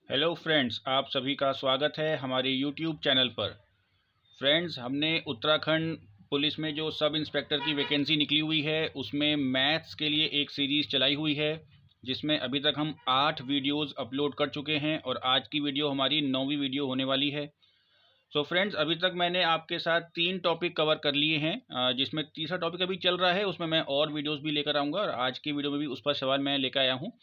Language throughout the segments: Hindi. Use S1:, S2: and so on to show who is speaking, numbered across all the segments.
S1: हेलो फ्रेंड्स, आप सभी का स्वागत है हमारे यूट्यूब चैनल पर। फ्रेंड्स, हमने उत्तराखंड पुलिस में जो सब इंस्पेक्टर की वैकेंसी निकली हुई है उसमें मैथ्स के लिए एक सीरीज़ चलाई हुई है, जिसमें अभी तक हम 8 वीडियोस अपलोड कर चुके हैं और आज की वीडियो हमारी 9वीं वीडियो होने वाली है। सो फ्रेंड्स, अभी तक मैंने आपके साथ 3 टॉपिक कवर कर लिए हैं, जिसमें तीसरा टॉपिक अभी चल रहा है। उसमें मैं और वीडियोज़ भी लेकर आऊँगा और आज की वीडियो में भी उस पर सवाल मैं लेकर आया हूँ।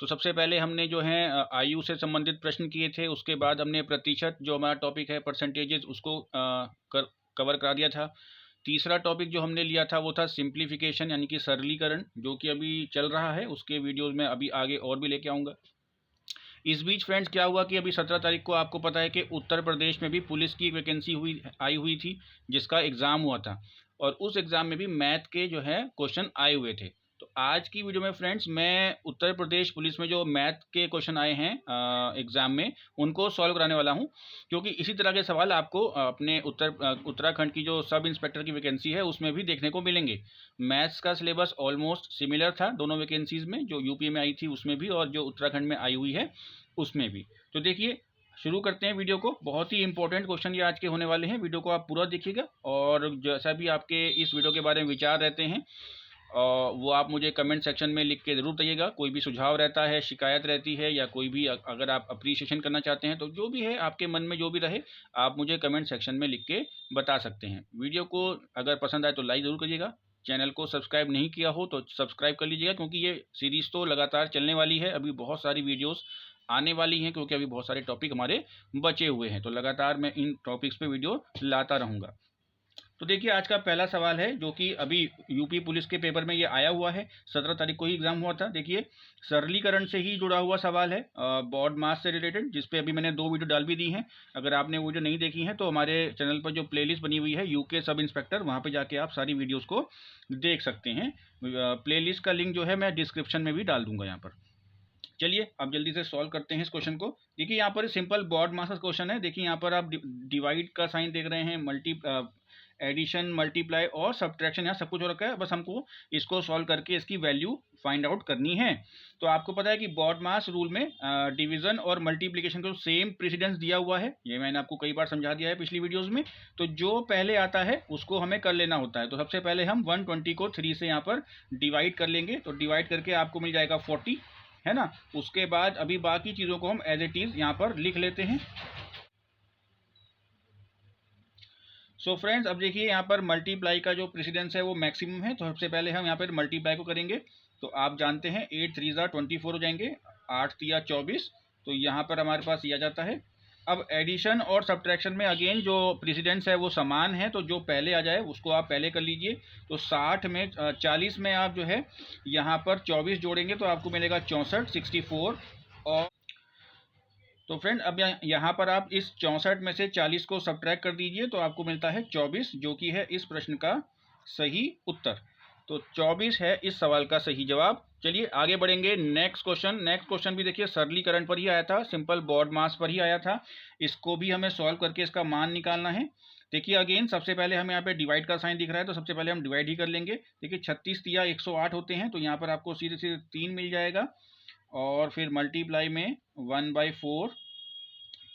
S1: तो सबसे पहले हमने जो है आयु से संबंधित प्रश्न किए थे। उसके बाद हमने प्रतिशत, जो हमारा टॉपिक है परसेंटेजेस, उसको कवर करा दिया था। तीसरा टॉपिक जो हमने लिया था वो था सिंप्लीफिकेशन, यानी कि सरलीकरण, जो कि अभी चल रहा है। उसके वीडियोस में अभी आगे और भी लेके आऊँगा। इस बीच फ्रेंड्स क्या हुआ कि अभी 17 तारीख को आपको पता है कि उत्तर प्रदेश में भी पुलिस की एक वैकेंसी आई हुई थी, जिसका एग्ज़ाम हुआ था और उस एग्ज़ाम में भी मैथ के जो है क्वेश्चन आए हुए थे। तो आज की वीडियो में फ्रेंड्स मैं उत्तर प्रदेश पुलिस में जो मैथ के क्वेश्चन आए हैं एग्ज़ाम में, उनको सॉल्व कराने वाला हूं, क्योंकि इसी तरह के सवाल आपको अपने उत्तराखंड की जो सब इंस्पेक्टर की वैकेंसी है उसमें भी देखने को मिलेंगे। मैथ्स का सिलेबस ऑलमोस्ट सिमिलर था दोनों वैकेंसीज़ में, जो यूपी में आई थी उसमें भी और जो उत्तराखंड में आई हुई है उसमें भी। तो देखिए, शुरू करते हैं वीडियो को। बहुत ही इंपॉर्टेंट क्वेश्चन ये आज के होने वाले हैं। वीडियो को आप पूरा देखिएगा और जैसा भी आपके इस वीडियो के बारे में विचार रहते हैं वो आप मुझे कमेंट सेक्शन में लिख के ज़रूर बताइएगा। कोई भी सुझाव रहता है, शिकायत रहती है, या कोई भी अगर आप अप्रिसिएशन करना चाहते हैं, तो जो भी है आपके मन में जो भी रहे आप मुझे कमेंट सेक्शन में लिख के बता सकते हैं। वीडियो को अगर पसंद आए तो लाइक ज़रूर करिएगा। चैनल को सब्सक्राइब नहीं किया हो तो सब्सक्राइब कर लीजिएगा, क्योंकि ये सीरीज़ तो लगातार चलने वाली है। अभी बहुत सारी वीडियोज़ आने वाली हैं, क्योंकि अभी बहुत सारे टॉपिक हमारे बचे हुए हैं। तो लगातार मैं इन टॉपिक्स पे वीडियो लाता रहूँगा। तो देखिए, आज का पहला सवाल है जो कि अभी यूपी पुलिस के पेपर में ये आया हुआ है। 17 तारीख को ही एग्जाम हुआ था। देखिए, सरलीकरण से ही जुड़ा हुआ सवाल है, बॉड मास से रिलेटेड, जिस पे अभी मैंने 2 वीडियो डाल भी दी हैं। अगर आपने वीडियो नहीं देखी है तो हमारे चैनल पर जो प्लेलिस्ट बनी हुई है यूके सब इंस्पेक्टर, वहाँ पर जाके आप सारी वीडियोज़ को देख सकते हैं। प्लेलिस्ट का लिंक जो है मैं डिस्क्रिप्शन में भी डाल दूंगा यहाँ पर। चलिए अब जल्दी से सॉल्व करते हैं इस क्वेश्चन को। देखिए, यहाँ पर सिंपल बॉड मास का क्वेश्चन है। देखिए, यहाँ पर आप डिवाइड का साइन देख रहे हैं, एडिशन, मल्टीप्लाई और सब्ट्रैक्शन, यहाँ सब कुछ हो रखा है। बस हमको इसको सॉल्व करके इसकी वैल्यू फाइंड आउट करनी है। तो आपको पता है कि बॉड मास रूल में डिवीजन और मल्टीप्लिकेशन को सेम प्रेसिडेंस दिया हुआ है। ये मैंने आपको कई बार समझा दिया है पिछली वीडियोस में। तो जो पहले आता है उसको हमें कर लेना होता है। तो सबसे पहले हम 120 को 3 से यहाँ पर डिवाइड कर लेंगे। तो डिवाइड करके आपको मिल जाएगा 40, है ना। उसके बाद अभी बाकी चीज़ों को हम एज इट इज़ यहाँ पर लिख लेते हैं। सो फ्रेंड्स, अब देखिए, यहाँ पर मल्टीप्लाई का जो प्रेसिडेंस है वो मैक्सिमम है। तो सबसे पहले हम यहाँ पर मल्टीप्लाई को करेंगे। तो आप जानते हैं 8 3 24 हो जाएंगे, 8 3 24। तो यहाँ पर हमारे पास ये आ जाता है। अब एडिशन और सब्ट्रैक्शन में अगेन जो प्रेसिडेंस है वो समान है, तो जो पहले आ जाए उसको आप पहले कर लीजिए। तो 60 में 40 में आप जो है यहाँ पर 24 जोड़ेंगे तो आपको मिलेगा 64, 64। और तो फ्रेंड, अब यहाँ पर आप इस 64 में से 40 को सब्ट्रैक्ट कर दीजिए तो आपको मिलता है 24, जो कि है इस प्रश्न का सही उत्तर। तो 24 है इस सवाल का सही जवाब। चलिए आगे बढ़ेंगे। नेक्स्ट क्वेश्चन भी देखिए सरलीकरण पर ही आया था, सिंपल बॉड मास पर ही आया था। इसको भी हमें सॉल्व करके इसका मान निकालना है। देखिए, अगेन सबसे पहले हमें यहाँ पे डिवाइड का साइन दिख रहा है, तो सबसे पहले हम डिवाइड ही कर लेंगे। देखिए, 36 तिया 108 होते हैं, तो यहाँ पर आपको सीधे सीधे 3 मिल जाएगा। और फिर मल्टीप्लाई में 1/4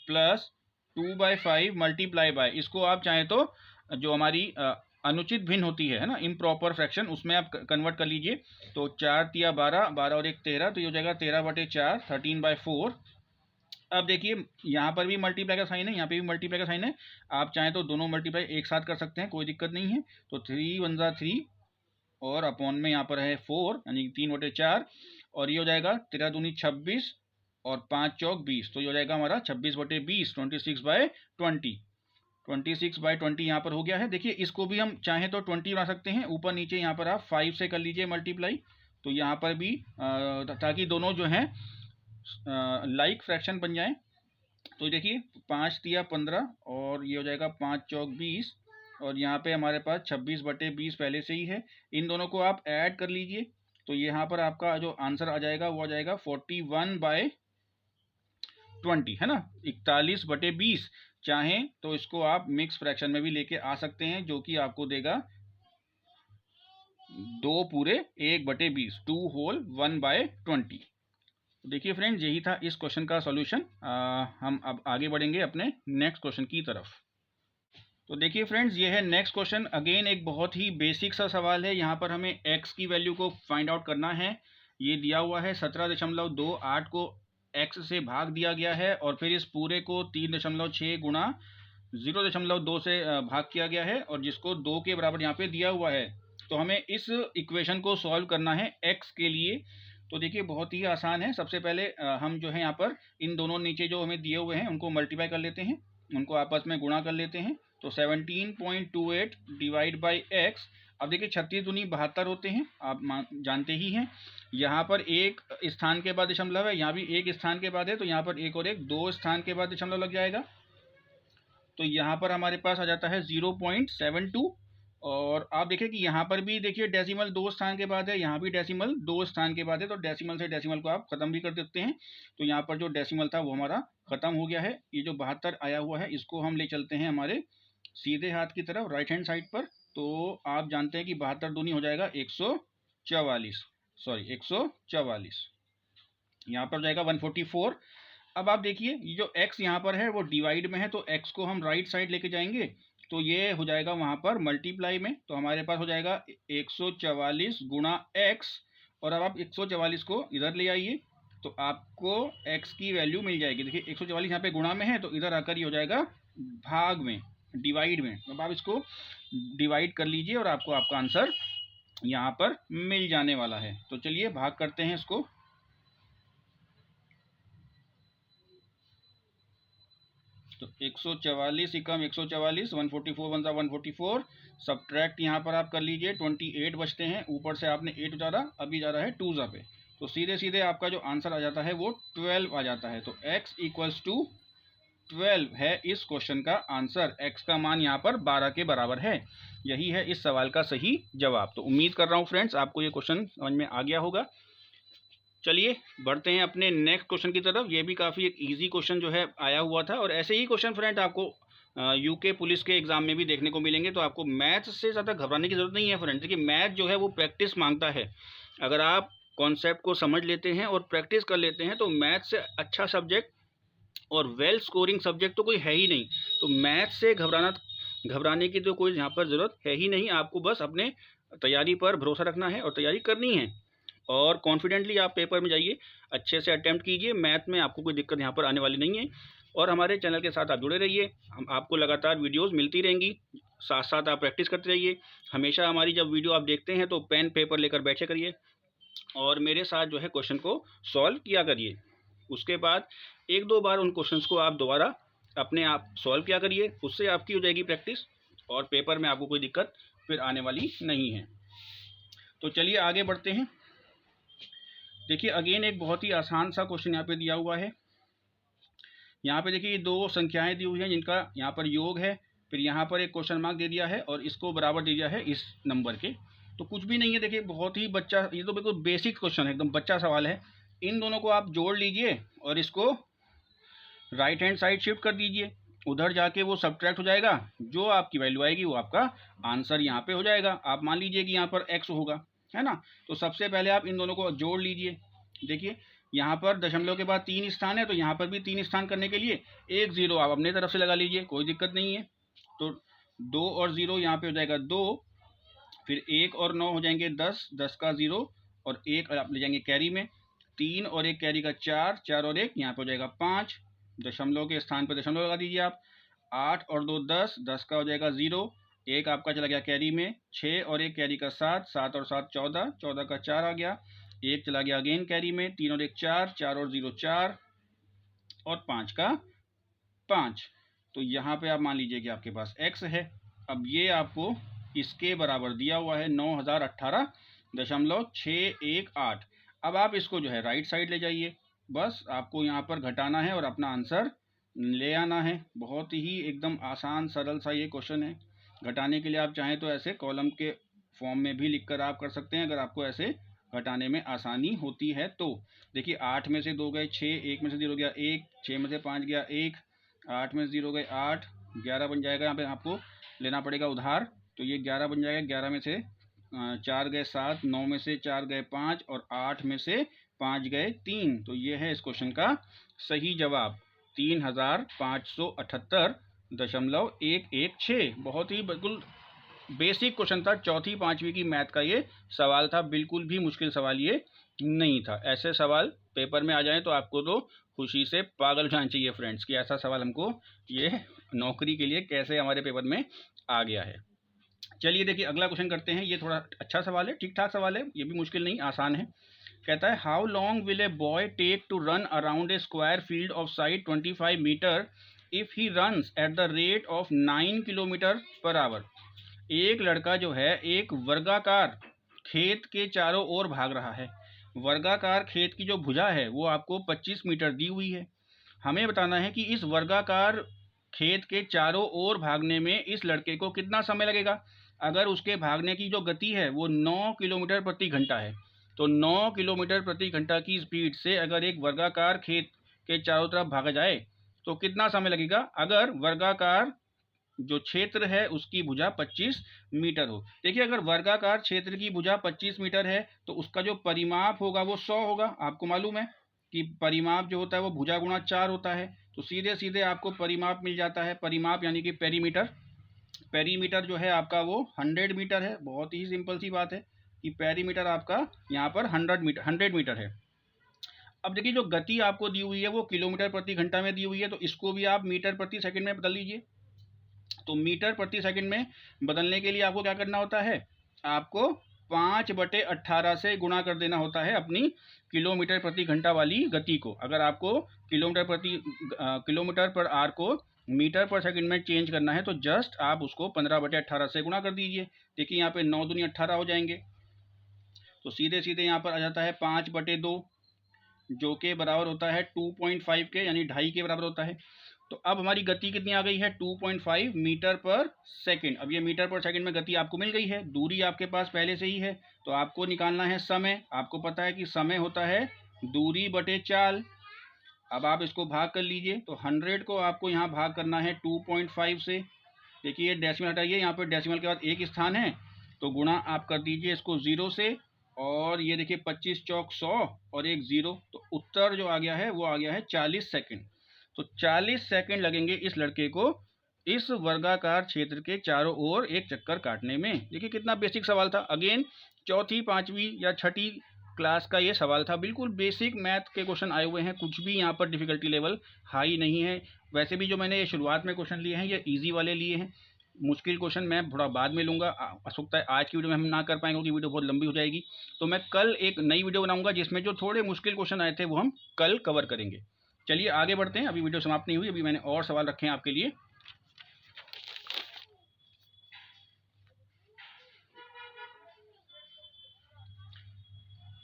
S1: प्लस 2/5 मल्टीप्लाई बाय, इसको आप चाहें तो जो हमारी अनुचित भिन्न होती है ना, इम्प्रॉपर फ्रैक्शन, उसमें आप कन्वर्ट कर लीजिए। तो 4 तिया 12, 12 और 1 13, तो ये हो जाएगा 13/4, 13/4। अब देखिए, यहाँ पर भी मल्टीप्लाई का साइन है, यहाँ पे भी मल्टीप्लाई का साइन है। आप चाहें तो दोनों मल्टीप्लाई एक साथ कर सकते हैं, कोई दिक्कत नहीं है। तो 3 1 3 और अपॉन में यहाँ पर है 4, यानी 3/4। और ये हो जाएगा 13 दूनी 26 और 5 चौक 20। तो ये हो जाएगा हमारा 26/20, 26/20, 26/20 यहाँ पर हो गया है। देखिए, इसको भी हम चाहें तो 20 बना सकते हैं। ऊपर नीचे यहाँ पर आप 5 से कर लीजिए मल्टीप्लाई। तो यहाँ पर भी ताकि दोनों जो हैं लाइक फ्रैक्शन बन जाएं। तो देखिए, 5 तिया 15 और ये हो जाएगा 5 चौक 20। और यहाँ पे हमारे पास 26/20 पहले से ही है। इन दोनों को आप ऐड कर लीजिए। तो यहाँ पर आपका जो आंसर आ जाएगा वो आ जाएगा 41/20, है ना, 41/20। चाहें तो इसको आप मिक्स फ्रैक्शन में भी लेके आ सकते हैं, जो कि आपको देगा 2 पूरे 1/20, 2 होल 1/20। देखिए फ्रेंड्स, यही था इस क्वेश्चन का सॉल्यूशन। हम अब आगे बढ़ेंगे अपने नेक्स्ट क्वेश्चन की तरफ। तो देखिए फ्रेंड्स, ये है नेक्स्ट क्वेश्चन। अगेन एक बहुत ही बेसिक सा सवाल है। यहाँ पर हमें x की वैल्यू को फाइंड आउट करना है। ये दिया हुआ है 17.28 को x से भाग दिया गया है और फिर इस पूरे को 3.6 गुणा 0.2 से भाग किया गया है और जिसको 2 के बराबर यहाँ पे दिया हुआ है। तो हमें इस इक्वेशन को सॉल्व करना है x के लिए। तो देखिए बहुत ही आसान है। सबसे पहले हम जो है यहाँ पर इन दोनों नीचे जो हमें दिए हुए हैं उनको मल्टीप्लाई कर लेते हैं, उनको आपस में गुणा कर लेते हैं। तो 17.28 डिवाइड बाई x। अब देखिए 36 दूनी 72 होते हैं, आप जानते ही हैं। यहाँ पर एक स्थान के बाद दशमलव है, यहाँ भी एक स्थान के बाद है, तो यहाँ पर एक और एक 2 स्थान के बाद दशमलव लग जाएगा। तो यहाँ पर हमारे पास आ जाता है 0.72। और आप देखिए कि यहाँ पर भी देखिए डेसिमल 2 स्थान के बाद है, यहाँ भी डेसिमल 2 स्थान के बाद है। तो डेसिमल से डेसिमल को आप खत्म भी कर देते हैं। तो यहाँ पर जो डेसिमल था वो हमारा खत्म हो गया है। ये जो 72 आया हुआ है इसको हम ले चलते हैं हमारे सीधे हाथ की तरफ, राइट हैंड साइड पर। तो आप जानते हैं कि 72 दूनी हो जाएगा 144, सॉरी 144, यहाँ पर हो जाएगा 144। अब आप देखिए ये जो x यहाँ पर है वो डिवाइड में है, तो x को हम राइट साइड लेके जाएंगे तो ये हो जाएगा वहाँ पर मल्टीप्लाई में। तो हमारे पास हो जाएगा 144 गुणा x। और अब आप 144 को इधर ले आइए तो आपको x की वैल्यू मिल जाएगी। देखिए 144 यहाँ पे गुणा में है तो इधर आकर ये हो जाएगा भाग में, डिवाइड में। अब आप इसको डिवाइड कर लीजिए और आपको आपका आंसर यहाँ पर मिल जाने वाला है। तो चलिए भाग करते हैं इसको। तो 144 एकम 144, 144 बनता 144, सब्ट्रैक्ट यहाँ पर आप कर लीजिए, 28 बचते हैं। ऊपर से आपने 8 उतारा, अभी जा रहा है 2 पे। तो सीधे सीधे आपका जो आंसर आ जाता है वो 12 आ जाता है। तो x इक्वल्स टू 12 है इस क्वेश्चन का आंसर। x का मान यहाँ पर 12 के बराबर है। यही है इस सवाल का सही जवाब। तो उम्मीद कर रहा हूँ फ्रेंड्स आपको ये क्वेश्चन समझ में आ गया होगा। चलिए बढ़ते हैं अपने नेक्स्ट क्वेश्चन की तरफ। ये भी काफ़ी एक इजी क्वेश्चन जो है आया हुआ था और ऐसे ही क्वेश्चन फ्रेंड आपको यूके पुलिस के एग्जाम में भी देखने को मिलेंगे। तो आपको मैथ्स से ज़्यादा घबराने की ज़रूरत नहीं है फ्रेंड। देखिए मैथ जो है वो प्रैक्टिस मांगता है। अगर आप कॉन्सेप्ट को समझ लेते हैं और प्रैक्टिस कर लेते हैं तो मैथ से अच्छा सब्जेक्ट और वेल स्कोरिंग सब्जेक्ट तो कोई है ही नहीं। तो मैथ से घबराने की तो कोई यहाँ पर ज़रूरत है ही नहीं। आपको बस अपने तैयारी पर भरोसा रखना है और तैयारी करनी है और कॉन्फिडेंटली आप पेपर में जाइए, अच्छे से अटेम्प्ट कीजिए। मैथ में आपको कोई दिक्कत यहाँ पर आने वाली नहीं है। और हमारे चैनल के साथ आप जुड़े रहिए, हम आपको लगातार वीडियोस मिलती रहेंगी, साथ साथ आप प्रैक्टिस करते रहिए। हमेशा हमारी जब वीडियो आप देखते हैं तो पेन पेपर लेकर बैठे करिए और मेरे साथ जो है क्वेश्चन को सॉल्व किया करिए। उसके बाद 1-2 बार उन क्वेश्चंस को आप दोबारा अपने आप सॉल्व किया करिए, उससे आपकी हो जाएगी प्रैक्टिस और पेपर में आपको कोई दिक्कत फिर आने वाली नहीं है। तो चलिए आगे बढ़ते हैं। देखिए अगेन एक बहुत ही आसान सा क्वेश्चन यहाँ पे दिया हुआ है। यहाँ पे देखिए 2 संख्याएं दी हुई हैं जिनका यहाँ पर योग है, फिर यहाँ पर एक क्वेश्चन मार्क दे दिया है और इसको बराबर दे दिया है इस नंबर के। तो कुछ भी नहीं है। देखिए बहुत ही बच्चा, ये तो बिल्कुल बेसिक क्वेश्चन है, एकदम बच्चा सवाल है। इन दोनों को आप जोड़ लीजिए और इसको राइट हैंड साइड शिफ्ट कर दीजिए, उधर जाके वो सब्ट्रैक्ट हो जाएगा। जो आपकी वैल्यू आएगी वो आपका आंसर यहाँ पे हो जाएगा। आप मान लीजिए कि यहाँ पर x होगा, है ना। तो सबसे पहले आप इन दोनों को जोड़ लीजिए। देखिए यहाँ पर दशमलव के बाद 3 स्थान है तो यहाँ पर भी 3 स्थान करने के लिए एक 0 आप अपने तरफ से लगा लीजिए, कोई दिक्कत नहीं है। तो 2 और 0 यहाँ पे हो जाएगा 2, फिर 1 और 9 हो जाएंगे 10, 10 का 0 और 1 आप ले जाएंगे कैरी में, 3 और 1 कैरी का 4, 4 और 1 यहाँ पे हो जाएगा 5, दशमलव के स्थान पर दशमलव लगा दीजिए आप। 8 और 2 10, 10 का हो जाएगा 0, 1 आपका चला गया कैरी में, 6 और 1 कैरी का 7, 7 और 7 14, 14 का 4 आ गया, 1 चला गया अगेन कैरी में, 3 और 1 4, 4 और 0 4 और 5 का 5। तो यहाँ पे आप मान लीजिए कि आपके पास x है। अब ये आपको इसके बराबर दिया हुआ है 9018.618। अब आप इसको जो है राइट साइड ले जाइए, बस आपको यहाँ पर घटाना है और अपना आंसर ले आना है। बहुत ही एकदम आसान सरल सा ये क्वेश्चन है। घटाने के लिए आप चाहें तो ऐसे कॉलम के फॉर्म में भी लिखकर आप कर सकते हैं, अगर आपको ऐसे घटाने में आसानी होती है तो। देखिए 8 में से 2 गए 6, 1 में से 0 गया 1, 6 में से 5 गया 1, 8 में से 0 गए 8, 11 बन जाएगा। यहाँ पे आपको लेना पड़ेगा उधार, तो ये 11 बन जाएगा। 11 में से 4 गए 7, 9 में से 4 गए 5 और 8 में से 5 गए 3, तो ये है इस क्वेश्चन का सही जवाब 3578.116। बहुत ही बिल्कुल बेसिक क्वेश्चन था, चौथी पाँचवीं की मैथ का ये सवाल था, बिल्कुल भी मुश्किल सवाल ये नहीं था। ऐसे सवाल पेपर में आ जाए तो आपको तो खुशी से पागल होना चाहिए फ्रेंड्स कि ऐसा सवाल हमको ये नौकरी के लिए कैसे हमारे पेपर में आ गया है। चलिए देखिए अगला क्वेश्चन करते हैं। ये थोड़ा अच्छा सवाल है, ठीक ठाक सवाल है, ये भी मुश्किल नहीं, आसान है। कहता है how long will a boy take to run around a square field of side 25 metre if he runs at the rate of 9 kilometre per hour. एक लड़का जो है एक वर्गाकार खेत के चारों ओर भाग रहा है। वर्गाकार खेत की जो भुजा है वो आपको 25 मीटर दी हुई है। हमें बताना है कि इस वर्गाकार खेत के चारों ओर भागने में इस लड़के को कितना समय लगेगा। अगर उसके भागने की जो गति है वो 9 किलोमीटर प्रति घंटा है, तो 9 किलोमीटर प्रति घंटा की स्पीड से अगर एक वर्गाकार खेत के चारों तरफ भागा जाए तो कितना समय लगेगा। अगर वर्गाकार जो क्षेत्र है उसकी भुजा 25 मीटर हो। देखिए अगर वर्गाकार क्षेत्र की भुजा 25 मीटर है तो उसका जो परिमाप होगा वो 100 होगा। आपको मालूम है कि परिमाप जो होता है वो भुजा गुणा 4 होता है, तो सीधे सीधे आपको परिमाप मिल जाता है। परिमाप यानी कि पेरीमीटर, पेरीमीटर जो है आपका वो 100 मीटर है। बहुत ही सिंपल सी बात है कि पेरीमीटर आपका यहाँ पर 100 मीटर है। अब देखिए जो गति आपको दी हुई है वो किलोमीटर प्रति घंटा में दी हुई है, तो इसको भी आप मीटर प्रति सेकंड में बदल लीजिए। तो मीटर प्रति सेकंड में बदलने के लिए आपको क्या करना होता है, आपको 5/18 से गुणा कर देना होता है अपनी किलोमीटर प्रति घंटा वाली गति को। अगर आपको किलोमीटर पर आर को मीटर पर सेकंड में चेंज करना है तो जस्ट आप उसको 15/18 से गुणा कर दीजिए। देखिए यहाँ पे 9 दूनी 18 हो जाएंगे, तो सीधे सीधे यहाँ पर आ जाता है 5/2 जो के बराबर होता है 2.5 के, यानी 2.5 के बराबर होता है। तो अब हमारी गति कितनी आ गई है 2.5 मीटर पर सेकंड। अब ये मीटर पर सेकंड में गति आपको मिल गई है, दूरी आपके पास पहले से ही है, तो आपको निकालना है समय। आपको पता है कि समय होता है दूरी बटे चाल। अब आप इसको भाग कर लीजिए, तो 100 को आपको यहाँ भाग करना है 2.5 से। देखिए ये डेसिमल हटाइए, यहाँ पर डेसिमल के बाद एक स्थान है तो गुणा आप कर दीजिए इसको 0 से, और ये देखिए 25 चौक 100 और एक 0, तो उत्तर जो आ गया है वो आ गया है 40 सेकंड। तो 40 सेकंड लगेंगे इस लड़के को इस वर्गाकार क्षेत्र के चारों ओर एक चक्कर काटने में। देखिए कितना बेसिक सवाल था। अगेन चौथी पाँचवीं या छठी क्लास का ये सवाल था, बिल्कुल बेसिक मैथ के क्वेश्चन आए हुए हैं, कुछ भी यहाँ पर डिफिकल्टी लेवल हाई नहीं है। वैसे भी जो मैंने ये शुरुआत में क्वेश्चन लिए हैं ये ईजी वाले लिए हैं, मुश्किल क्वेश्चन मैं थोड़ा बाद में लूँगा। हो सकता है आज की वीडियो में हम ना कर पाएंगे क्योंकि वीडियो बहुत लंबी हो जाएगी, तो मैं कल एक नई वीडियो बनाऊंगा जिसमें जो थोड़े मुश्किल क्वेश्चन आए थे वो हम कल कवर करेंगे। चलिए आगे बढ़ते हैं, अभी वीडियो समाप्त नहीं हुई, अभी मैंने और सवाल रखे हैं आपके लिए।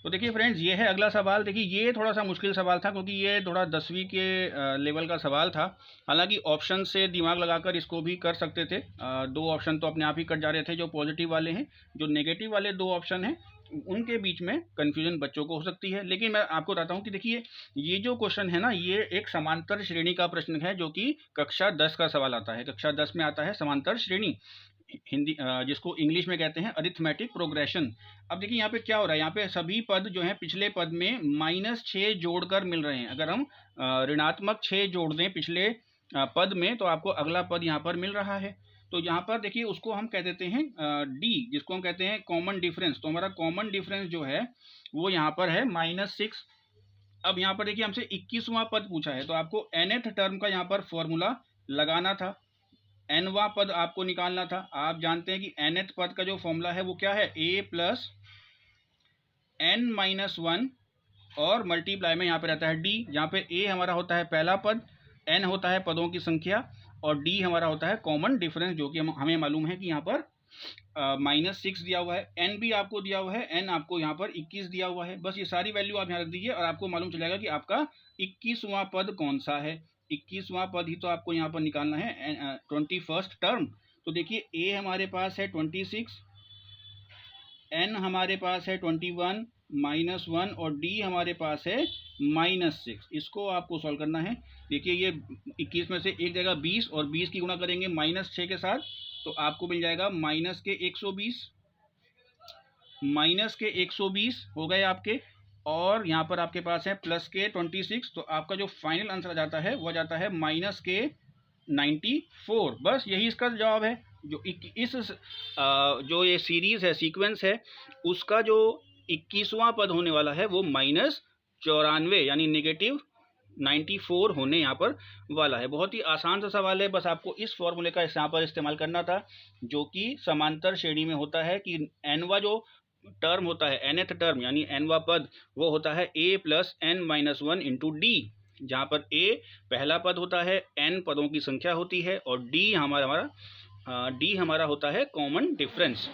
S1: तो देखिए फ्रेंड्स ये है अगला सवाल। देखिए ये थोड़ा सा मुश्किल सवाल था क्योंकि ये थोड़ा 10वीं के लेवल का सवाल था। हालांकि ऑप्शन से दिमाग लगाकर इसको भी कर सकते थे। 2 ऑप्शन तो अपने आप ही कट जा रहे थे जो पॉजिटिव वाले हैं। जो नेगेटिव वाले 2 ऑप्शन हैं उनके बीच में कन्फ्यूजन बच्चों को हो सकती है। लेकिन मैं आपको बताता हूँ कि देखिए ये जो क्वेश्चन है ना, ये एक समांतर श्रेणी का प्रश्न है जो कि कक्षा 10 का सवाल आता है। कक्षा 10 में आता है समांतर श्रेणी, हिंदी जिसको इंग्लिश में कहते हैं अरिथमेटिक प्रोग्रेशन। अब देखिए यहाँ पे क्या हो रहा है, यहाँ पे सभी पद जो हैं पिछले पद में -6 जोड़कर मिल रहे हैं। अगर हम ऋणात्मक 6 जोड़ दें पिछले पद में तो आपको अगला पद यहाँ पर मिल रहा है। तो यहाँ पर देखिए उसको हम कह देते हैं डी, जिसको हम कहते हैं कॉमन डिफरेंस। तो हमारा कॉमन डिफरेंस जो है वो यहाँ पर है -6। अब यहाँ पर देखिए हमसे 21वां पद पूछा है, तो आपको nth टर्म का यहाँ पर फॉर्मूला लगाना था, nवां पद आपको निकालना था। आप जानते हैं कि nth पद का जो फॉर्मूला है वो क्या है, a + n-1 और मल्टीप्लाई में यहाँ पे रहता है d, जहाँ पे a हमारा होता है पहला पद, n होता है पदों की संख्या और d हमारा होता है कॉमन डिफरेंस, जो कि हमें मालूम है कि यहाँ पर -6 दिया हुआ है। n भी आपको दिया हुआ है, n आपको यहाँ पर 21 दिया हुआ है। बस ये सारी वैल्यू आप यहाँ रख दीजिए और आपको मालूम चल जाएगा कि आपका 21वां पद कौन सा है। 21वां पद ही तो आपको यहाँ पर निकालना है, 21st टर्म। तो देखिए a हमारे पास है 26, n हमारे पास है 21 -1 और d हमारे पास है -6। इसको आपको सॉल्व करना है। देखिए ये 21 में से एक जगह 20 और 20 की गुणा करेंगे -6 के साथ, तो आपको मिल जाएगा -120 हो गए आपके। और यहाँ पर आपके पास है प्लस के 26, तो आपका जो फाइनल आंसर आ जाता है वो जाता है माइनस के 94। बस यही इसका जवाब है। जो इस जो ये सीरीज़ है, सीक्वेंस है, उसका जो 21वां पद होने वाला है वो -94 यानी -94 होने यहाँ पर वाला है। बहुत ही आसान सा सवाल है, बस आपको इस फॉर्मूले का यहाँ पर इस्तेमाल करना था, जो कि समांतर श्रेणी में होता है कि एनवा जो टर्म होता है, nth टर्म यानी एनवा पद, वो होता है a + n-1 इंटू डी, जहाँ पर a पहला पद होता है, n पदों की संख्या होती है और d हमारा होता है कॉमन डिफरेंस।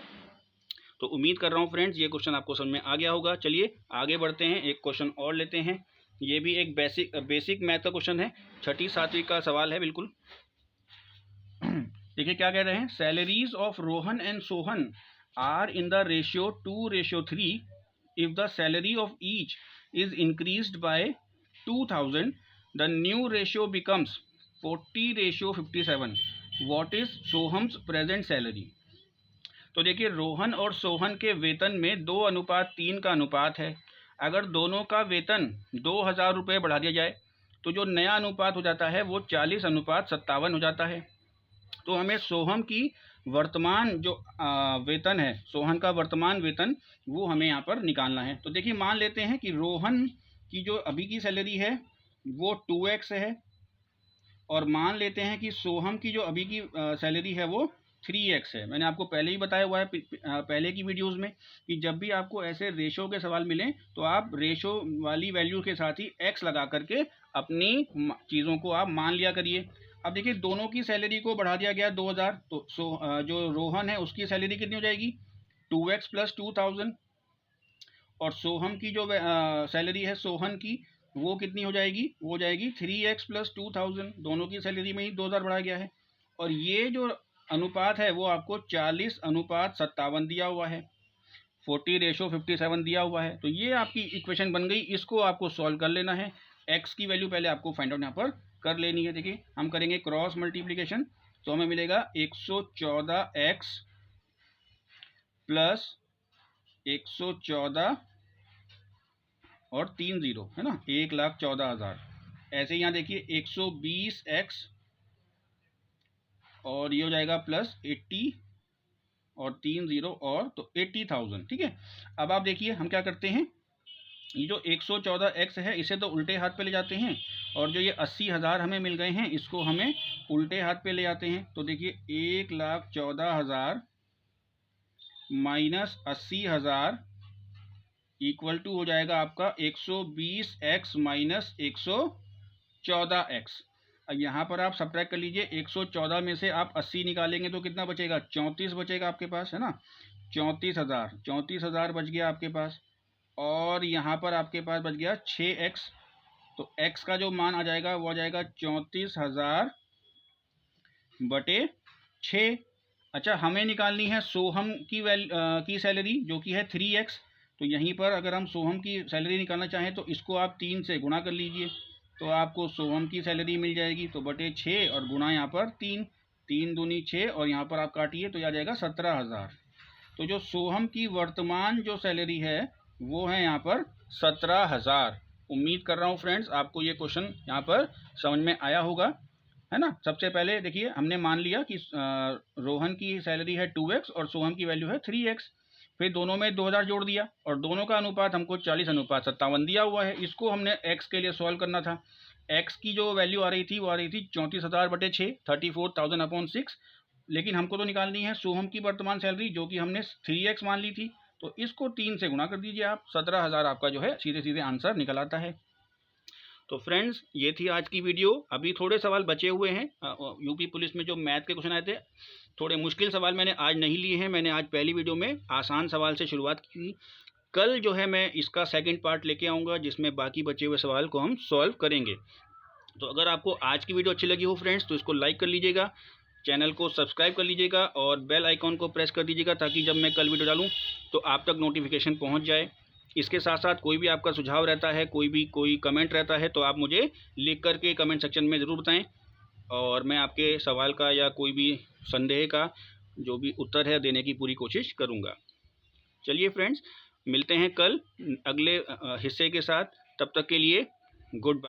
S1: तो उम्मीद कर रहा हूँ फ्रेंड्स ये क्वेश्चन आपको समझ में आ गया होगा। चलिए आगे बढ़ते हैं, एक क्वेश्चन और लेते हैं। ये भी एक बेसिक मैथ का क्वेश्चन है, 6ठी 7वीं का सवाल है बिल्कुल। देखिए क्या कह रहे हैं, salaries of Rohan and Sohan are in the ratio 2:3 if the salary of each is increased by 2000 the new ratio becomes 40:57. what is Soham's present salary. तो देखिए रोहन और सोहन के वेतन में 2:3 का अनुपात है। अगर दोनों का वेतन 2000 रुपये बढ़ा दिया जाए तो जो नया अनुपात हो जाता है वो 40:57 हो जाता है। तो हमें सोहम की वर्तमान जो वेतन है, सोहन का वर्तमान वेतन, वो हमें यहाँ पर निकालना है। तो देखिए मान लेते हैं कि रोहन की जो अभी की सैलरी है वो 2x है, और मान लेते हैं कि सोहम की जो अभी की सैलरी है वो 3x है। मैंने आपको पहले ही बताया हुआ है पहले की वीडियोज़ में कि जब भी आपको ऐसे रेशो के सवाल मिलें तो आप रेशो वाली वैल्यू के साथ ही x लगा करके अपनी चीज़ों को आप मान लिया करिए। अब देखिए दोनों की सैलरी को बढ़ा दिया गया 2000, तो जो रोहन है उसकी सैलरी कितनी हो जाएगी 2x + 2000, और सोहम की जो सैलरी है सोहन की वो कितनी हो जाएगी, वो हो जाएगी 3x + 2000। दोनों की सैलरी में ही 2000 बढ़ाया गया है, और ये जो अनुपात है वो आपको 40:57 दिया हुआ है, 40:57 दिया हुआ है। तो ये आपकी इक्वेशन बन गई, इसको आपको सॉल्व कर लेना है। x की वैल्यू पहले आपको फाइंड आउट यहाँ पर कर लेनी है। देखिए हम करेंगे क्रॉस मल्टीप्लिकेशन, तो हमें मिलेगा 114x + 114 और 3 0 है ना, 1,14,000। ऐसे ही यहाँ देखिए 120x और ये हो जाएगा +80 और 3 0 और तो 80,000। ठीक है, अब आप देखिए हम क्या करते हैं, ये जो 114x है इसे तो उल्टे हाथ पे ले जाते हैं, और जो ये 80,000 हमें मिल गए हैं इसको हमें उल्टे हाथ पे ले जाते हैं। तो देखिए 1,14,000 - 80,000 इक्वल टू हो जाएगा आपका 120x - 114x। अब यहाँ पर आप सब्ट्रैक्ट कर लीजिए, 114 में से आप 80 निकालेंगे तो कितना बचेगा, 34 बचेगा आपके पास, है ना। 34,000 बच गया आपके पास, और यहाँ पर आपके पास बच गया 6x। तो x का जो मान आ जाएगा वो आ जाएगा 34,000/6। अच्छा, हमें निकालनी है सोहम की सैलरी जो कि है 3x। तो यहीं पर अगर हम सोहम की सैलरी निकालना चाहें तो इसको आप 3 से गुणा कर लीजिए, तो आपको सोहम की सैलरी मिल जाएगी। तो बटे 6 और गुणा यहाँ पर 3, 3 दूनी 6 और यहाँ पर आप काटिए तो आ जाएगा 17,000। तो जो सोहम की वर्तमान जो सैलरी है वो है यहाँ पर 17,000। उम्मीद कर रहा हूँ फ्रेंड्स आपको ये क्वेश्चन यहाँ पर समझ में आया होगा, है ना। सबसे पहले देखिए हमने मान लिया कि रोहन की सैलरी है 2x और सोहम की वैल्यू है 3x, फिर दोनों में 2000 जोड़ दिया और दोनों का अनुपात हमको 40:57 दिया हुआ है। इसको हमने x के लिए सॉल्व करना था। x की जो वैल्यू आ रही थी वो आ रही थी 34,000/6, 34,000/6, लेकिन हमको तो निकालनी है सोहम की वर्तमान सैलरी जो कि हमने 3x मान ली थी। तो इसको 3 से गुणा कर दीजिए आप, 17,000 आपका जो है सीधे सीधे आंसर निकल आता है। तो फ्रेंड्स ये थी आज की वीडियो। अभी थोड़े सवाल बचे हुए हैं, यूपी पुलिस में जो मैथ के क्वेश्चन आए थे, थोड़े मुश्किल सवाल मैंने आज नहीं लिए हैं। मैंने आज पहली वीडियो में आसान सवाल से शुरुआत की। कल जो है मैं इसका सेकंड पार्ट लेके आऊँगा जिसमें बाकी बचे हुए सवाल को हम सॉल्व करेंगे। तो अगर आपको आज की वीडियो अच्छी लगी हो फ्रेंड्स तो इसको लाइक कर लीजिएगा, चैनल को सब्सक्राइब कर लीजिएगा और बेल आइकॉन को प्रेस कर दीजिएगा ताकि जब मैं कल वीडियो डालूँ तो आप तक नोटिफिकेशन पहुँच जाए। इसके साथ साथ कोई भी आपका सुझाव रहता है, कोई कमेंट रहता है तो आप मुझे लिख करके कमेंट सेक्शन में ज़रूर बताएं, और मैं आपके सवाल का या कोई भी संदेह का जो भी उत्तर है देने की पूरी कोशिश करूँगा। चलिए फ्रेंड्स, मिलते हैं कल अगले हिस्से के साथ। तब तक के लिए गुड बाय।